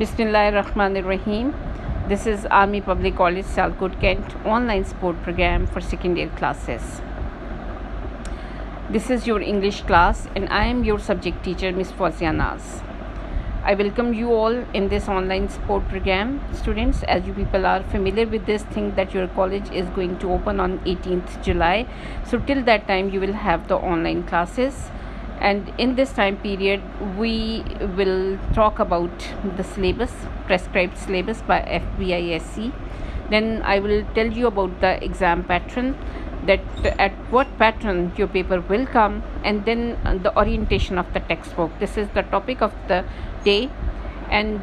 Bismillahirrahmanirrahim. This is Army Public College Sialkot Kent online sport program for second year classes. This is your English class and I am your subject teacher Miss Fawzia Naz. I welcome you all in this online sport program. Students, as you people are familiar with this thing that your college is going to open on 18th July. So till that time you will have the online classes. And in this time period we will talk about the syllabus, prescribed syllabus by FBISC. Then I will tell you about the exam pattern, that at what pattern your paper will come, and then the orientation of the textbook. This is the topic of the day and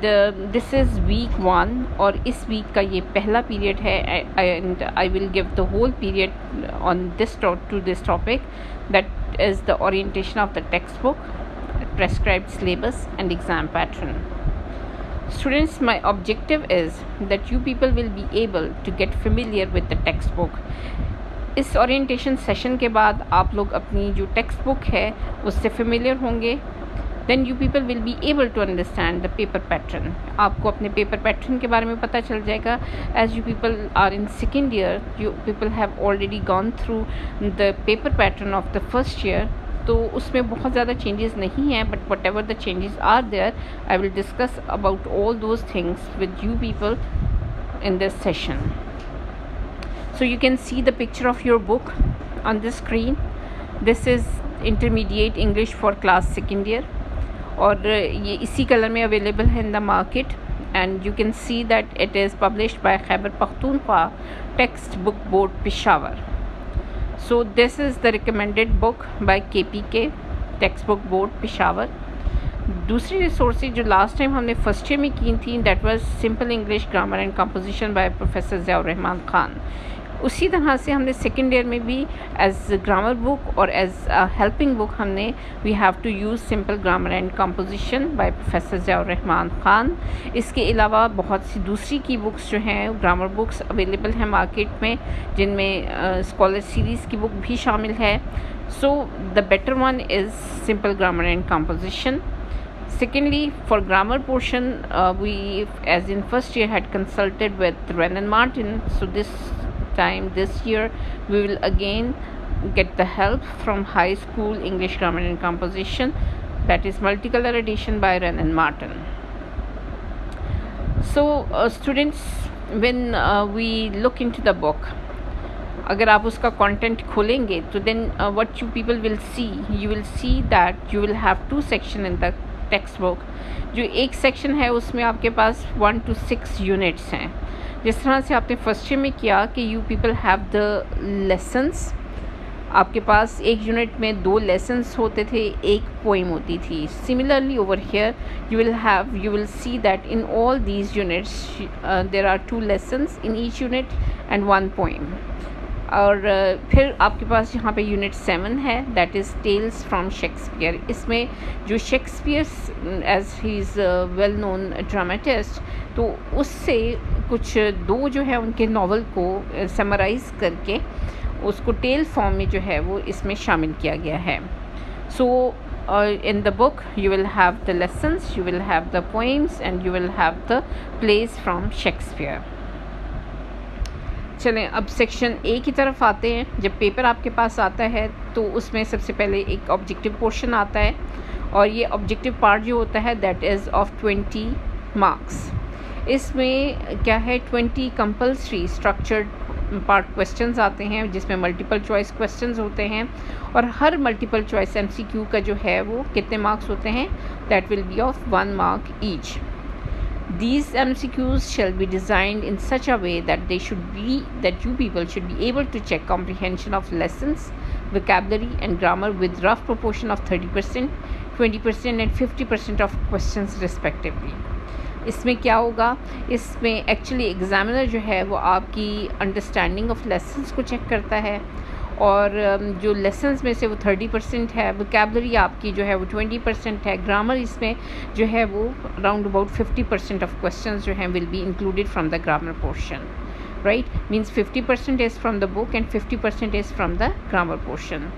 this is week 1 और इस week का ये पहला period है and I will give the whole period on this to this topic, that is the orientation of the textbook, prescribed syllabus and exam pattern. Students, my objective is that you people will be able to get familiar with the textbook. इस orientation session के बाद आप लोग अपनी जो textbook है उससे familiar होंगे. Then you people will be able to understand the paper pattern. आपको अपने paper pattern के बारे में पता चल जाएगा. As you people are in second year, you people have already gone through the paper pattern of the first year. तो उसमें बहुत ज़्यादा changes नहीं हैं, but whatever the changes are there, I will discuss about all those things with you people in this session. So you can see the picture of your book on the screen. This is Intermediate English for class second year. और ये इसी colour में available है in the market and you can see that it is published by Khyber Pakhtunkhwa text book board Peshawar. So this is the recommended book by KPK text book board Peshawar. दूसरी resources जो last time हमने first year में की थी, that was simple English grammar and composition by professor Ziaur Rahman Khan. उसी तरह से हमने सेकेंड ईयर में भी एज ग्रामर बुक और एज हेल्पिंग बुक हमने we have to use simple grammar and composition by professor Ziaur Rahman Khan. इसके अलावा बहुत सी दूसरी की बुक्स जो हैं ग्रामर बुक्स अवेलेबल हैं मार्केट में, जिनमें स्कॉलर सीरीज़ की बुक भी शामिल है. So the better one is simple grammar and composition. Secondly, for grammar portion, we, as in first year, had consulted with Wren and Martin. So this year, we will again get the help from High School English Grammar and Composition, that is multicolor edition by Wren and Martin. So, students, when we look into the book, अगर आप उसका content खोलेंगे तो then what you people will see, you will see that you will have 2 sections in the text book. जो एक section है उसमें आपके पास 1 to 6 यूनिट्स हैं, जिस तरह से आपने फर्स्ट ईयर में किया कि you people have the lessons. आपके पास एक यूनिट में 2 लेसन्स होते थे, एक पोइम होती थी. Similarly over here you will see that in all these units there are 2 lessons in each unit and 1 poem. और फिर आपके पास यहाँ पे यूनिट 7 है, that is tales from Shakespeare. इसमें जो Shakespeare as he is well known dramatist, तो उससे कुछ 2 जो है उनके नावल को समराइज़ करके उसको टेल फॉर्म में जो है वो इसमें शामिल किया गया है. सो in the book you will have the lessons, you will have the poems and you will have the plays from Shakespeare. चलें अब सेक्शन ए की तरफ आते हैं. जब पेपर आपके पास आता है तो उसमें सबसे पहले एक ऑब्जेक्टिव पोर्शन आता है और ये ऑब्जेक्टिव पार्ट जो होता है दैट इज़ ऑफ 20 मार्क्स. इसमें क्या है, 20 कंपल्सरी स्ट्रक्चर्ड पार्ट क्वेश्चंस आते हैं जिसमें मल्टीपल चॉइस क्वेश्चंस होते हैं और हर मल्टीपल चॉइस MCQ का जो है वो कितने मार्क्स होते हैं, that will be of 1 mark each. These MCQs shall be designed in such a way that you people should be able to check comprehension of lessons, vocabulary and grammar with rough proportion of 30%, 20% and 50% of questions respectively. इसमें क्या होगा, इसमें actually examiner जो है वो आपकी understanding of lessons को check करता है और जो लेसन्स में से वो 30% है, वोकैबलरी आपकी जो है वो 20% है, ग्रामर इसमें जो है वो अराउंड अबाउट 50% ऑफ क्वेश्चंस जो हैं will be included from the grammar portion. Right, means 50% is from the book and 50% is from the grammar portion.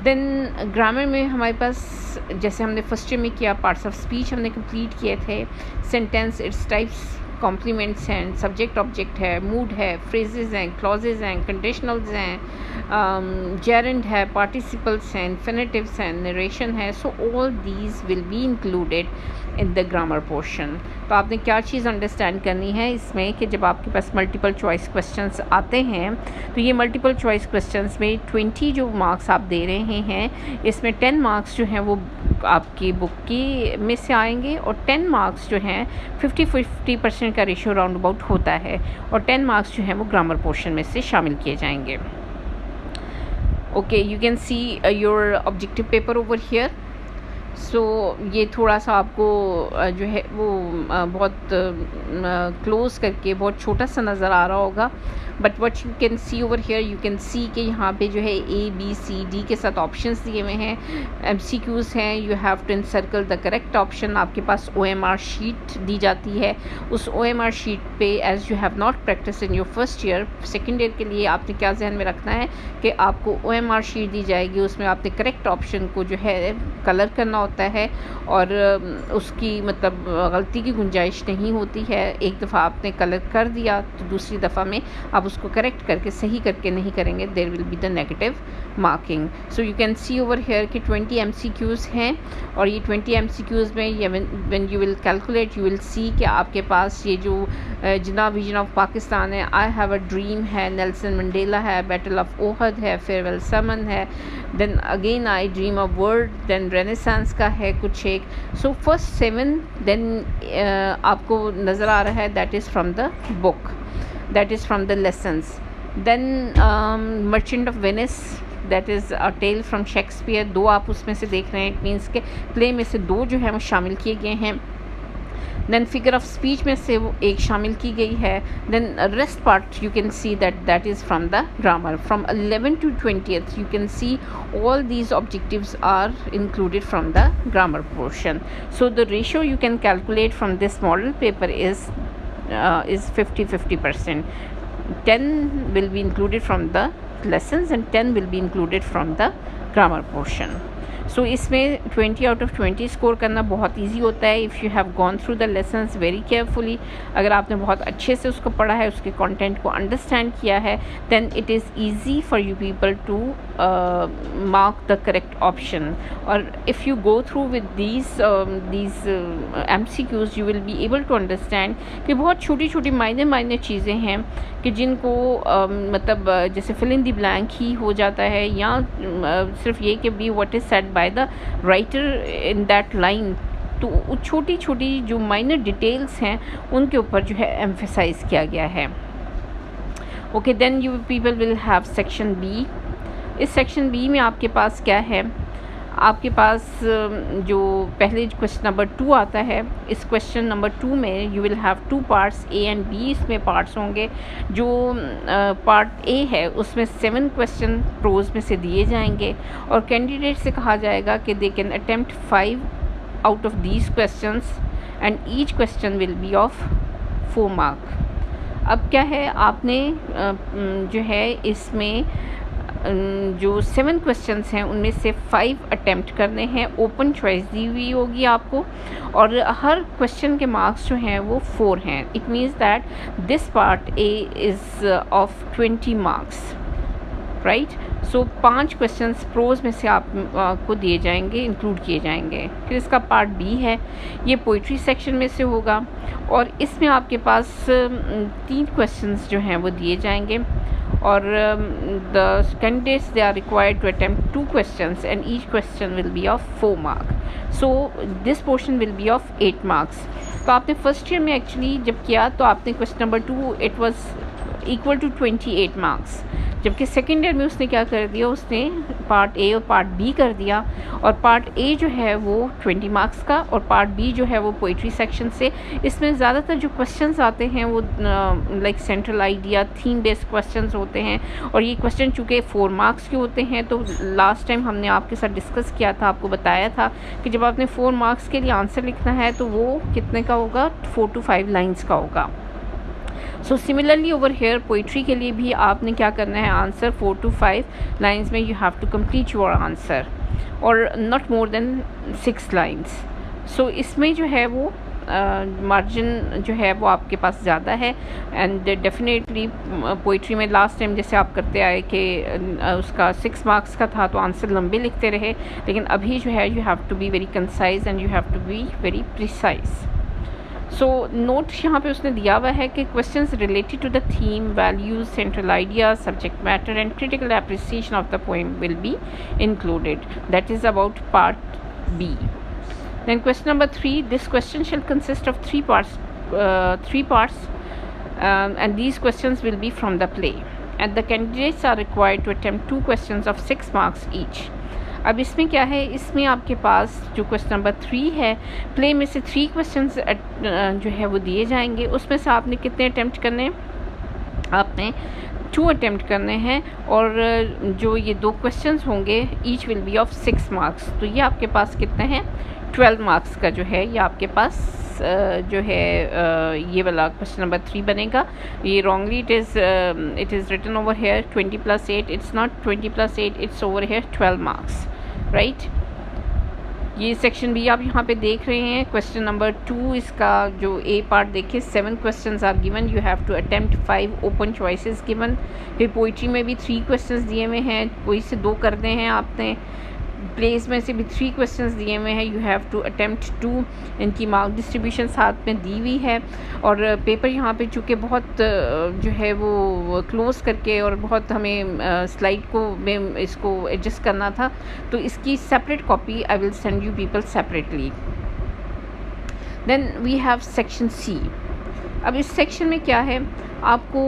Then grammar में हमारे पास जैसे हमने फर्स्ट ईयर में किया, पार्ट्स ऑफ स्पीच हमने कंप्लीट किए थे, सेंटेंस, इट्स टाइप्स, कॉम्प्लीमेंट्स हैं, सब्जेक्ट ऑब्जेक्ट है, मूड है, फ्रेजेस हैं, क्लॉजेज हैं, कंडीशनल्स हैं, जेरेंड है, पार्टिसिपल्स हैं, इन्फिनेटिव्स हैं, नरेशन है. So all these will be included in the grammar portion. तो आपने क्या चीज़ अंडरस्टैंड करनी है इसमें कि जब आपके पास मल्टीपल चॉइस क्वेश्चंस आते हैं तो ये मल्टीपल चॉइस क्वेश्चंस में 20 जो मार्क्स आप दे रहे हैं, इसमें 10 मार्क्स जो हैं वो आपकी बुक की में से आएंगे और 10 मार्क्स जो हैं 50-50% का रेशियो राउंड अबाउट होता है, और 10 मार्क्स जो हैं वो ग्रामर पोर्शन में से शामिल किए जाएंगे. Okay, you can see your objective paper over here. So ये थोड़ा सा आपको जो है वो बहुत क्लोज करके बहुत छोटा सा नज़र आ रहा होगा, but what you can see over here, you can सी कि यहाँ पे जो है ABCD के साथ ऑप्शंस दिए हुए हैं, MCQs हैं. You have to encircle the correct option. आपके पास OMR शीट दी जाती है. उस OMR शीट पे as you have not practice in your first year, second year के लिए आपने क्या जहन में रखना है कि आपको OMR शीट दी जाएगी, उसमें आपने करेक्ट ऑप्शन को जो है कलर करना होता है और उसकी मतलब गलती की गुंजाइश नहीं होती है. एक दफ़ा आपने कलर कर दिया तो दूसरी दफ़ा में आप उसको करेक्ट करके सही करके नहीं करेंगे, there will be the negative marking. So you can see over here कि 20 MCQs हैं, और ये 20 MCQs में ये when you will calculate you will see कि आपके पास ये जो जिन्ना विजन ऑफ पाकिस्तान है, आई हैव अ ड्रीम है, नेल्सन मंडेला है, बैटल ऑफ ओहद है, फेयरवेल समन है, then again I dream of world, then renaissance का है कुछ एक. सो फर्स्ट 7 देन आपको नज़र आ रहा है, that is from the book, that is from the lessons. Then Merchant of Venice, that is a tale from Shakespeare. 2 आप उसमें से देख रहे हैं, it means के प्ले में से 2 जो है वो शामिल किए गए हैं. Then figure of speech में से वो एक शामिल की गई है. Then rest part you can see that is from the grammar. From 11 to 20th you can see all these objectives are included from the grammar portion. So the ratio you can calculate from this model paper is 50-50%. 10 will be included from the lessons and 10 will be included from the grammar portion. सो इसमें 20 out of 20 score करना बहुत easy होता है if you have gone through the lessons very carefully. अगर आपने बहुत अच्छे से उसको पढ़ा है, उसके कंटेंट को अंडरस्टैंड किया है, then it is easy for you people to mark the correct option. और if you go through with these MCQs you will be able to understand कि बहुत छोटी छोटी माइनर चीज़ें हैं कि जिनको मतलब जैसे फिल इन द ब्लैंक ही हो जाता है, या सिर्फ ये कि be what is said by the writer in that line. तो छोटी छोटी जो माइनर डिटेल्स हैं उनके ऊपर जो है एम्फेसाइज किया गया है. Okay, then you people will have section B. इस सेक्शन बी में आपके पास क्या है, आपके पास जो पहले क्वेश्चन नंबर 2 आता है, इस क्वेश्चन नंबर 2 में you will have 2 parts A and B. इसमें पार्ट्स होंगे. जो पार्ट A है उसमें 7 क्वेश्चन प्रोज में से दिए जाएंगे और कैंडिडेट से कहा जाएगा कि they can attempt 5 out of these questions and each question will be of 4 mark. अब क्या है, आपने जो है इसमें जो 7 क्वेश्चंस हैं उनमें से 5 अटेम्प्ट करने हैं. ओपन चॉइस दी हुई होगी आपको और हर क्वेश्चन के मार्क्स जो हैं वो 4 हैं. It means that this part A is of 20 marks, right. So 5 questions prose में से आपको दिए जाएंगे, इंक्लूड किए जाएंगे. फिर इसका पार्ट B है, ये पोइट्री सेक्शन में से होगा और इसमें आपके पास 3 क्वेश्चंस जो हैं वो दिए जाएंगे और the candidates they are required to attempt 2 questions and each question will be of 4 mark. So this portion will be of 8 marks. तो आपने फर्स्ट ईयर में एक्चुअली जब किया तो आपने question number 2 it was equal to 28 marks, जबकि second year में उसने क्या कर दिया, उसने पार्ट A और पार्ट B कर दिया और पार्ट A जो है वो 20 मार्क्स का और पार्ट B जो है वो पोइट्री सेक्शन से. इसमें ज़्यादातर जो क्वेश्चंस आते हैं वो like central idea theme based questions होते हैं और ये क्वेश्चन चूँकि 4 मार्क्स के होते हैं तो लास्ट टाइम हमने आपके साथ डिस्कस किया था, आपको बताया था कि जब आपने 4 मार्क्स के लिए आंसर लिखना है तो वो कितने का होगा, 4 to 5 लाइन्स का होगा. So similarly over here poetry के लिए भी आपने क्या करना है, आंसर 4 to 5 लाइन्स में you have to complete your answer और not more than 6 lines. So इसमें जो है वो मार्जिन जो है वो आपके पास ज़्यादा है। एंड डेफिनेटली पोइट्री में लास्ट टाइम जैसे आप करते आए कि उसका 6 मार्क्स का था तो आंसर लंबे लिखते रहे, लेकिन अभी जो है you have to be very concise and you have to be very precise. So note यहाँ पे उसने दिया हुआ है कि questions related to the theme, values, central idea, subject matter and critical appreciation of the poem will be included. That is about part B. Then question number 3, this question shall consist of three parts, and these questions will be from the play, and the candidates are required to attempt 2 questions of 6 marks each. अब इसमें क्या है, इसमें आपके पास जो question number 3 है, play में से 3 क्वेश्चंस जो है वो दिए जाएंगे। उसमें से आपने कितने अटैम्प्ट करने हैं, आपने 2 अटैम्प्ट करने हैं, और जो ये 2 क्वेश्चंस होंगे each will be of 6 marks. तो ये आपके पास कितने हैं, 12 मार्क्स का जो है ये आपके पास जो है ये वाला क्वेश्चन नंबर 3 बनेगा। ये wrongly it is written over here 20 + 8, it's not 20 + 8, it's over here 12 marks, right. ये सेक्शन भी आप यहाँ पे देख रहे हैं। क्वेश्चन नंबर 2 इसका जो ए पार्ट देखिए, 7 questions are given, you have to attempt 5 open choices given. फिर पोइट्री में भी 3 क्वेश्चंस दिए हुए हैं, कोई से 2 करने हैं आपने। प्लेस में से भी 3 क्वेश्चंस दिए हुए हैं, यू हैव टू अटेम्प्ट 2। इनकी मार्क डिस्ट्रीब्यूशन साथ में दी हुई है, और पेपर यहाँ पे चूँकि बहुत जो है वो क्लोज करके और बहुत हमें स्लाइड को में इसको एडजस्ट करना था, तो इसकी separate copy I will send you people separately. Then we have section C. अब इस सेक्शन में क्या है, आपको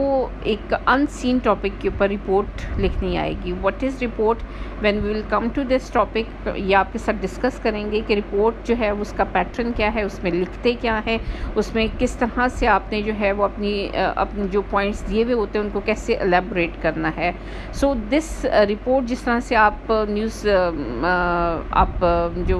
एक अनसीन टॉपिक के ऊपर रिपोर्ट लिखनी आएगी। What is report, when we will come to this topic, ये आपके साथ डिस्कस करेंगे कि रिपोर्ट जो है उसका पैटर्न क्या है, उसमें लिखते क्या है, उसमें किस तरह से आपने जो है वो अपनी जो पॉइंट्स दिए हुए होते हैं उनको कैसे एलेबोरेट करना है। सो दिस रिपोर्ट, जिस तरह से आप न्यूज़ आप जो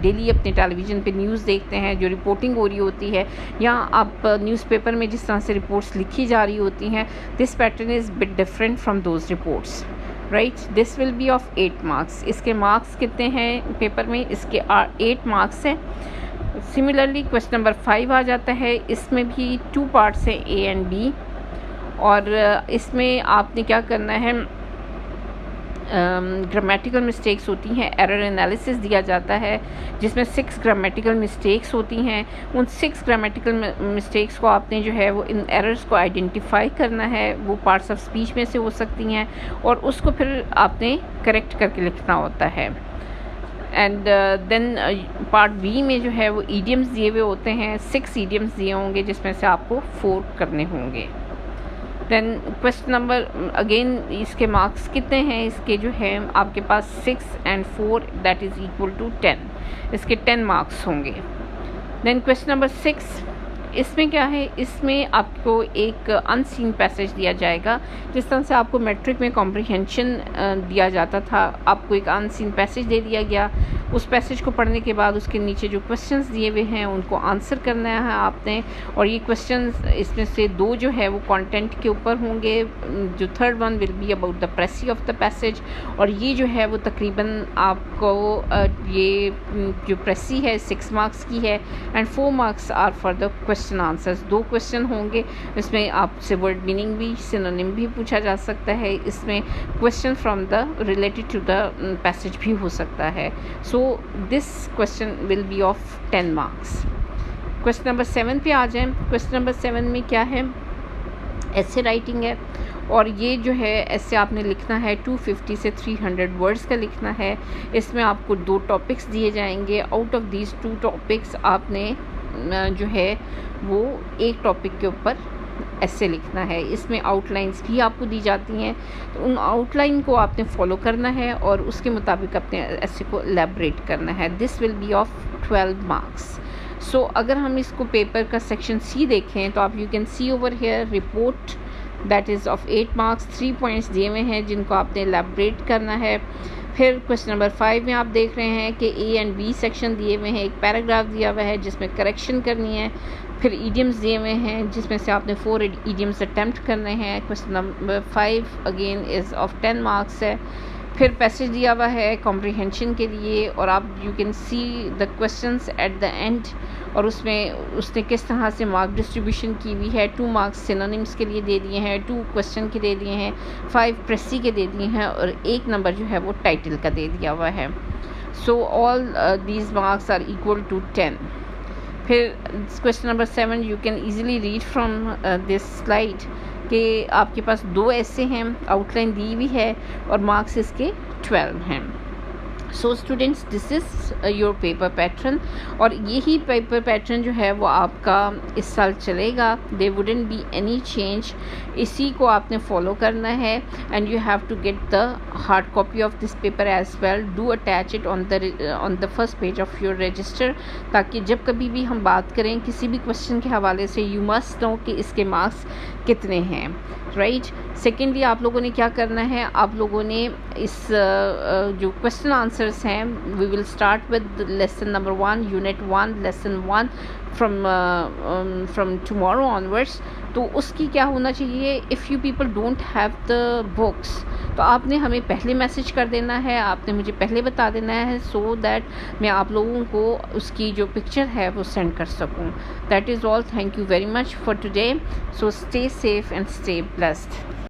डेली अपने टेलीविज़न पे न्यूज़ देखते हैं, जो रिपोर्टिंग हो रही होती है, या आप न्यूज़पेपर में जिस तरह से रिपोर्ट्स लिखी जा रही होती हैं, this pattern is bit different from those reports, right. This will be of 8 marks. इसके मार्क्स कितने हैं पेपर में, इसके 8 मार्क्स हैं। सिमिलरली क्वेश्चन नंबर 5 आ जाता है, इसमें भी 2 पार्ट्स हैं, ए एंड बी, और इसमें आपने क्या करना है, ग्रामेटिकल मिस्टेक्स होती हैं, एरर एनालिसिस दिया जाता है जिसमें 6 ग्रामेटिकल मिस्टेक्स होती हैं। उन 6 ग्रामेटिकल मिस्टेक्स को आपने जो है वो इन एरर्स को आइडेंटिफाई करना है। वो पार्ट्स ऑफ स्पीच में से हो सकती हैं, और उसको फिर आपने करेक्ट करके लिखना होता है। एंड देन पार्ट बी में जो है वो ईडियम्स दिए हुए होते हैं, 6 ईडियम्स दिए होंगे जिसमें से आपको 4 करने होंगे। देन क्वेश्चन नंबर अगेन, इसके मार्क्स कितने हैं, इसके जो है आपके पास 6 and 4 that is equal to 10, इसके 10 मार्क्स होंगे। देन क्वेश्चन नंबर 6, इसमें क्या है, इसमें आपको एक अनसीन पैसेज दिया जाएगा। जिस तरह से आपको मैट्रिक में कॉम्प्रिहेंशन दिया जाता था, आपको एक अनसीन पैसेज दे दिया गया। उस पैसेज को पढ़ने के बाद उसके नीचे जो क्वेश्चंस दिए हुए हैं उनको आंसर करना है आपने, और ये क्वेश्चंस इसमें से 2 जो है वो कंटेंट के ऊपर होंगे, जो 3rd one will be about the precis of the passage, और ये जो है वो तकरीबन आपको ये जो प्रेसी है 6 मार्क्स की है, and 4 marks are for the question answers. 2 question होंगे, इसमें आपसे वर्ड मीनिंग भी, सिनोनिम भी पूछा जा सकता है, इसमें question from the related to the passage भी हो सकता है। So this question will be of 10 marks. Question number 7 पे आ जाएं। क्वेश्चन नंबर 7 में क्या है, ऐसे राइटिंग है, और ये जो है ऐसे आपने लिखना है 250 से 300 वर्ड्स का लिखना है। इसमें आपको 2 टॉपिक्स दिए जाएंगे। आउट ऑफ दीज 2 टॉपिक्स आपने जो है वो एक टॉपिक के ऊपर ऐसे लिखना है। इसमें आउटलाइंस भी आपको दी जाती हैं, तो उन आउटलाइन को आपने फॉलो करना है और उसके मुताबिक अपने ऐसे को एलैबोरेट करना है। This will be of 12 marks. So अगर हम इसको पेपर का सेक्शन सी देखें तो आप you can see over here report that is of 8 marks. 3 points दिए हुए हैं जिनको आपने एलैबोरेट करना है। फिर क्वेश्चन नंबर 5 में आप देख रहे हैं कि ए एंड बी सेक्शन दिए हुए हैं, एक पैराग्राफ दिया हुआ है जिसमें करेक्शन करनी है, फिर ईडियम्स दिए हुए हैं जिसमें से आपने 4 ईडियम्स अटैम्प्ट करने हैं। Question number 5 again is of 10 marks है। फिर पैसेज दिया हुआ है कॉम्प्रिहेंशन के लिए, और आप you can see the questions at the end, और उसमें उसने किस तरह से मार्क डिस्ट्रीब्यूशन की हुई है। 2 मार्क्स सिनोनिम्स के लिए दे दिए हैं, 2 क्वेश्चन के दे दिए हैं, 5 प्रेसी के दे दिए हैं, और 1 नंबर जो है वो टाइटल का दे दिया हुआ है। So all these marks are equal to 10। फिर question number 7 you can easily read from this slide कि आपके पास 2 ऐसे हैं, आउटलाइन दी हुई है और मार्क्स इसके 12 हैं। So students this is your paper pattern, और यही पेपर पैटर्न जो है वो आपका इस साल चलेगा। They wouldn't be any change, इसी को आपने फॉलो करना है। And you have to get the hard copy of this paper as well, do attach it on the first page of your register, ताकि जब कभी भी हम बात करें किसी भी क्वेश्चन के हवाले से यू मस्ट नो कि इसके मार्क्स कितने हैं, राइट। सेकेंडली आप लोगों ने क्या करना है, आप लोगों ने इस जो क्वेश्चन आंसर्स हैं, we will start with lesson number 1 unit 1 lesson 1 from tomorrow onwards. तो उसकी क्या होना चाहिए, if you people don't have the books, तो आपने हमें पहले मैसेज कर देना है, आपने मुझे पहले बता देना है, सो दैट मैं आप लोगों को उसकी जो पिक्चर है वो सेंड कर सकूं। That is all, thank you very much for today. So stay safe and stay blessed.